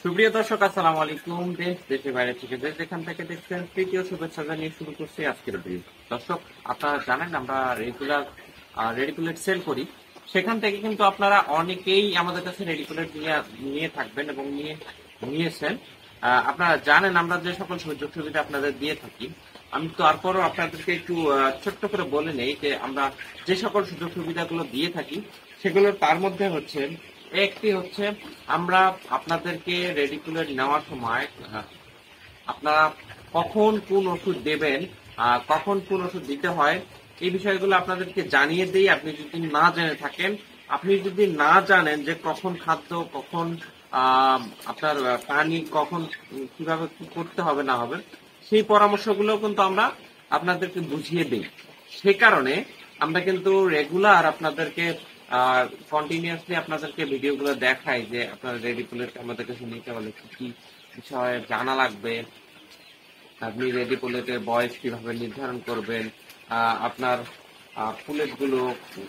সুপ্রিয় দর্শক, আসসালামু আলাইকুম। দেশ দেশের বাইরে থেকে যেখান থেকে দেখছেন, তৃতীয় শুভেচ্ছা জানিয়ে শুরু করছি আজকের ভিডিও। দর্শক, আপনারা জানেন আমরা রেগুলার রেডিকুলেট সেল করি। সেখান থেকে কিন্তু আপনারা অনেকেই আমাদের কাছে রেডিকুলেট নিয়ে থাকবেন এবং নিয়েছেন। আপনারা জানেন আমরা যে সকল সুযোগ সুবিধা আপনাদের দিয়ে থাকি। আমি তারপরও আপনাদেরকে একটু ছোট্ট করে বলে নেই যে আমরা যে সকল সুযোগ সুবিধাগুলো দিয়ে থাকি সেগুলোর তার মধ্যে হচ্ছে একটি হচ্ছে আমরা আপনাদেরকে রেডিকুলেট নেওয়ার সময় আপনারা কখন কোন ওষুধ দেবেন, কখন কোন ওষুধ দিতে হয়, এই বিষয়গুলো আপনাদেরকে জানিয়ে দিই। আপনি যদি না জেনে থাকেন, আপনি যদি না জানেন যে কখন খাদ্য, কখন আপনার পানি, কখন কিভাবে কি করতে হবে না হবে, সেই পরামর্শগুলো কিন্তু আমরা আপনাদেরকে বুঝিয়ে দিই। সে কারণে আমরা কিন্তু রেগুলার আপনাদেরকে কন্টিনিউয়াসলি আপনাদেরকে ভিডিওগুলো দেখাই যে আপনার রেডিকুলেট আমাদের কাছে নিতে হলে কি কি বিষয়ে জানা লাগবে, আপনি রেডিকুলেটের বয়স কিভাবে নির্ধারণ করবেন, আপনার পুলেট গুলো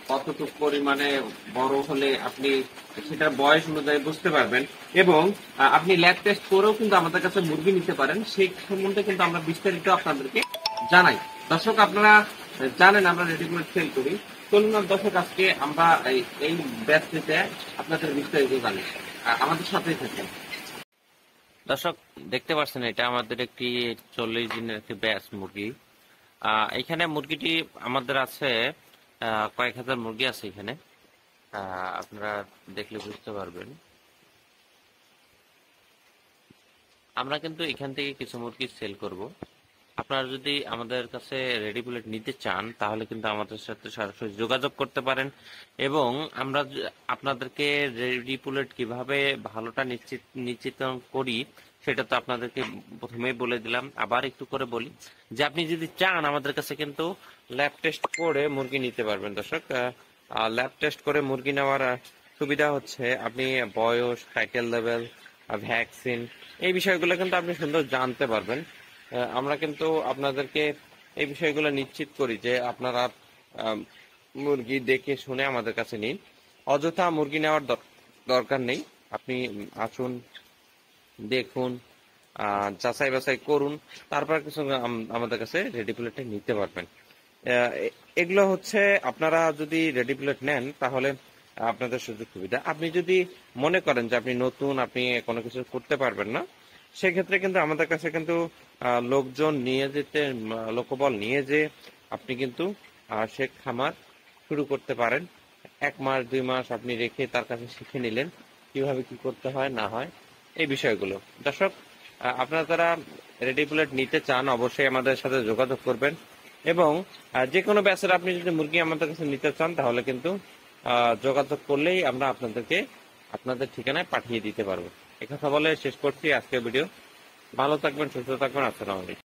কতটুকু পরিমাণে বড় হলে আপনি সেটার বয়স অনুযায়ী বুঝতে পারবেন, এবং আপনি ল্যাব টেস্ট করেও কিন্তু আমাদের কাছে মুরগি নিতে পারেন। সেই সম্বন্ধে কিন্তু আমরা বিস্তারিত আপনাদেরকে জানাই। দর্শক, আপনারা জানেন আমরা রেডিকুলেট সেল করি। চলুন না দর্শক, আজকে আমরা এই ব্যাচটিতে আপনাদের বিস্তারিত জানি। আমাদের সাথেই থাকেন। দর্শক, দেখতে পাচ্ছেন এটা আমাদের একটি 40 দিনের একটি ব্যাচ মুরগি। এখানে মুরগিটি আমাদের আছে কয়েক হাজার মুরগি আছে এখানে। আপনারা দেখলে বুঝতে পারবেন। আমরা কিন্তু এখান থেকে কিছু মুরগি সেল করব। আপনারা যদি আমাদের কাছে রেডিকুলেট নিতে চান তাহলে কিন্তু আমাদের সাথে সরাসরি যোগাযোগ করতে পারেন, এবং আমরা আপনাদেরকে রেডিকুলেট কিভাবে ভালোটা নিশ্চিত করি সেটা তো আপনাদেরকে প্রথমেই বলে দিলাম। আবার একটু করে বলি যে আপনি যদি চান আমাদের কাছে কিন্তু ল্যাব টেস্ট করে মুরগি নিতে পারবেন। দর্শক, ল্যাব টেস্ট করে মুরগি নেওয়ার সুবিধা হচ্ছে আপনি বয়স, টাইটেল লেভেল, ভ্যাকসিন, এই বিষয়গুলো কিন্তু আপনি সুন্দর জানতে পারবেন। আমরা কিন্তু আপনাদেরকে এই বিষয়গুলো নিশ্চিত করি যে আপনারা মুরগি দেখে শুনে আমাদের কাছে নিন। অযথা মুরগি নেওয়ার দরকার নেই। আপনি আসুন, দেখুন, যাচাই বাছাই করুন, তারপর কিছু আমাদের কাছে রেডিকুলেটে নিতে পারবেন। এগুলো হচ্ছে আপনারা যদি রেডিকুলেট নেন তাহলে আপনাদের সুযোগ সুবিধা। আপনি যদি মনে করেন যে আপনি নতুন, আপনি কোনো কিছু করতে পারবেন না, সেক্ষেত্রে কিন্তু আমাদের কাছে কিন্তু লোকজন নিয়ে যেতে, লোকবল নিয়ে যে আপনি কিন্তু সে খামার শুরু করতে পারেন। 1 মাস 2 মাস আপনি রেখে তার কাছে শিখে নিলেন কিভাবে কি করতে হয় না হয় এই বিষয়গুলো। দর্শক, আপনারা যারা রেডিকুলেট নিতে চান অবশ্যই আমাদের সাথে যোগাযোগ করবেন, এবং যে কোনো ব্যাচের আপনি যদি মুরগি আমাদের কাছে নিতে চান তাহলে কিন্তু যোগাযোগ করলেই আমরা আপনাদেরকে আপনাদের ঠিকানায় পাঠিয়ে দিতে পারবো। কথা বলে শেষ করছি আজকের ভিডিও। ভালো থাকবেন, সুস্থ থাকবেন। আসসালামু আলাইকুম।